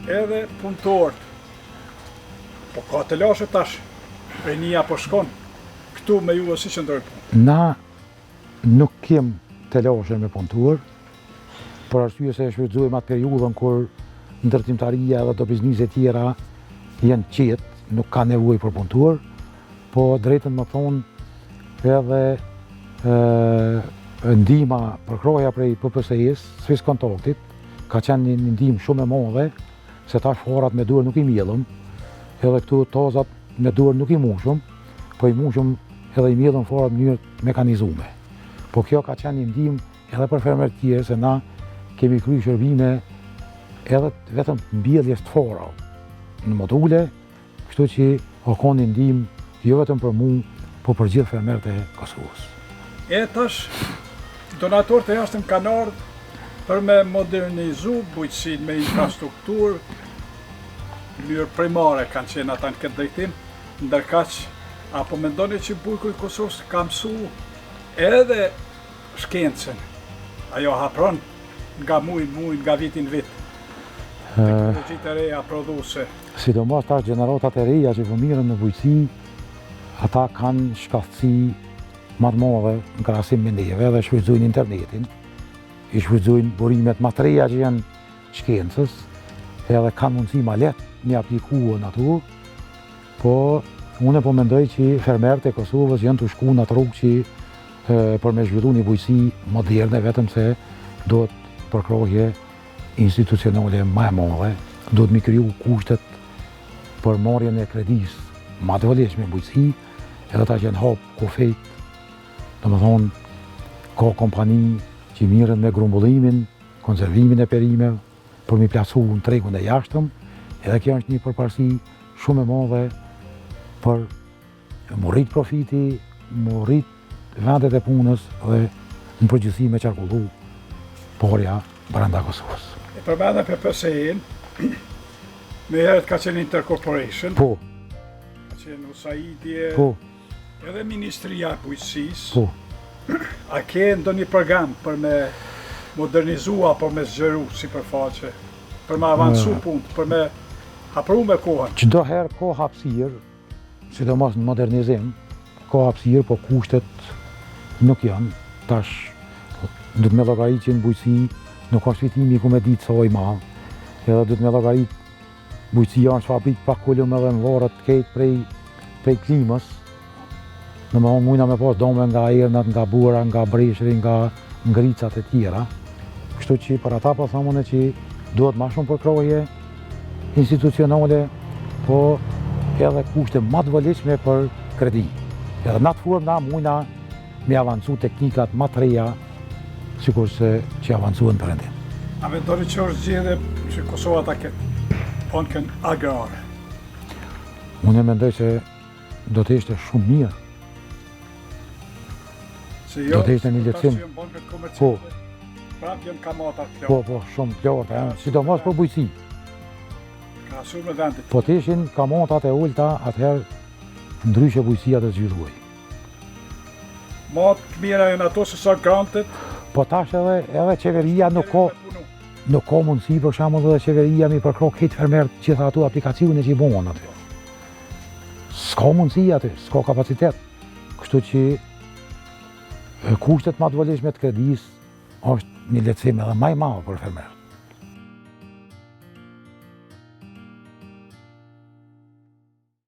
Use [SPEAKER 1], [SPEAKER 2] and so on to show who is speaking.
[SPEAKER 1] edhe punëtorët. Po ka të lashe tash, rinia po shkon, këtu me ju si që ndojnë punë.
[SPEAKER 2] Na nuk kem të lashe me punëtor, për arsye se shfrytëzojmë atë periudhën kur ndërtimtaria dhe do bizniset tjera janë qetë, nuk ka nevojë për punëtor, po drejtën më thonë edhe ndihma përkroja prej PPS-s, Swiss Kontaktit, ka qenë një ndihmë shumë e madhe, se tash farat me dorë nuk i mjellëm, edhe këtu tozat me dorë nuk i mushëm, po i mushëm edhe i mjellëm farat në mënyrë mekanizume. Po kjo ka qenë një ndihmë edhe për fermerët tjerë, se na kemi kryer shërbime edhe vetëm mbjelljes të fara në module, kështu që ka një ndihmë jo vetëm për mua, po për gjithë fermerët e Kosovës.
[SPEAKER 1] E tash, donatorët e jashtëm kanë ardhur për me modernizu bujqësinë me infrastrukturë, në mënyrë primare kanë qenë ata në këtë drejtim, ndërkaq apo mendoni që Bujku i Kosovës ka mësu edhe shkencën, ajo hapron nga muj, nga vitin vit, teknologjitë e reja prodhuese.
[SPEAKER 2] Sidomos tash gjeneratat e reja që po mirën në bujqësi, ata kanë shkaftësi më të madhe në krahasim me neve dhe shfrytëzojnë internetin, i shfrytëzojnë burimet më të reja që janë shkencës, edhe kanë mundësi ma letë me aplikuar në ato, po unë po mendoj që fermerët e Kosovës janë të shku në atë rrugë që për me zhvillu një bujqësi moderne, vetëm se do të përkrohje institucionale më e madhe, do të mi kriju kushtet për marrjen e kredis më të vëleshme bujqësi, edhe ta që janë hapë kufejt, do më thonë, ka kompani që mirën me grumbullimin, konservimin e perimeve, për mi plasu në tregun e jashtëm, edhe kjo është një përparësi shumë e madhe për më rrit profiti, më rrit vendet e punës dhe në përgjithësi me qarkullu parja brenda Kosovës.
[SPEAKER 1] E përmenda PPS-in, me herët ka qenë Intercorporation,
[SPEAKER 2] Po,
[SPEAKER 1] ka qenë USAID-je,
[SPEAKER 2] po,
[SPEAKER 1] edhe Ministria e Bujqësisë.
[SPEAKER 2] po.
[SPEAKER 1] A ke ndonjë program për me modernizua, për me zgjeru sipërfaqe, për me avancu punë, për me hapru me kohën?
[SPEAKER 2] Çdo herë ka hapësirë, sidomos në modernizim, ka hapësirë, po kushtet nuk janë. Tash, du të me llogarit që në bujqësi nuk është fitimi ku me ditë sa i madh, edhe du të me llogarit bujqësia është fabrik pa kulum edhe në varët ketë prej klimës. Në më mujna me pas dome nga ernat, nga bura, nga breshri, nga ngricat e tjera. Kështu që për ata po thamune që duhet ma shumë përkrohje institucionale, po edhe kushte ma të vëleshme për kredi. Edhe në atë formë na mujna me avancu teknikat ma të reja, sikur se që avancuën për endin.
[SPEAKER 1] A mendoni që është zgjedhje që Kosova ta ketë bankën agrare?
[SPEAKER 2] Unë e mendoj se do të ishte shumë mirë. Do të ishte një lehtësim. Po.
[SPEAKER 1] Prapë janë kamata të
[SPEAKER 2] Po, po, shumë plata, sidomos për bujqësi.
[SPEAKER 1] Ka shumë në vendit.
[SPEAKER 2] Po të ishin kamatat e ulta, atëherë ndryshe bujqësia të zgjidhuaj.
[SPEAKER 1] Ma të mira janë ato se sa grantet.
[SPEAKER 2] Po tash edhe qeveria nuk ka mundësi, për shembull edhe qeveria mi përkro këtë fermerët gjitha ato aplikacione që i bëhen aty. S'ka mundësi aty, s'ka kapacitet. Kështu që kushtet ma të vëleshme të kredis është një lehtësim edhe më i madh për fermerët.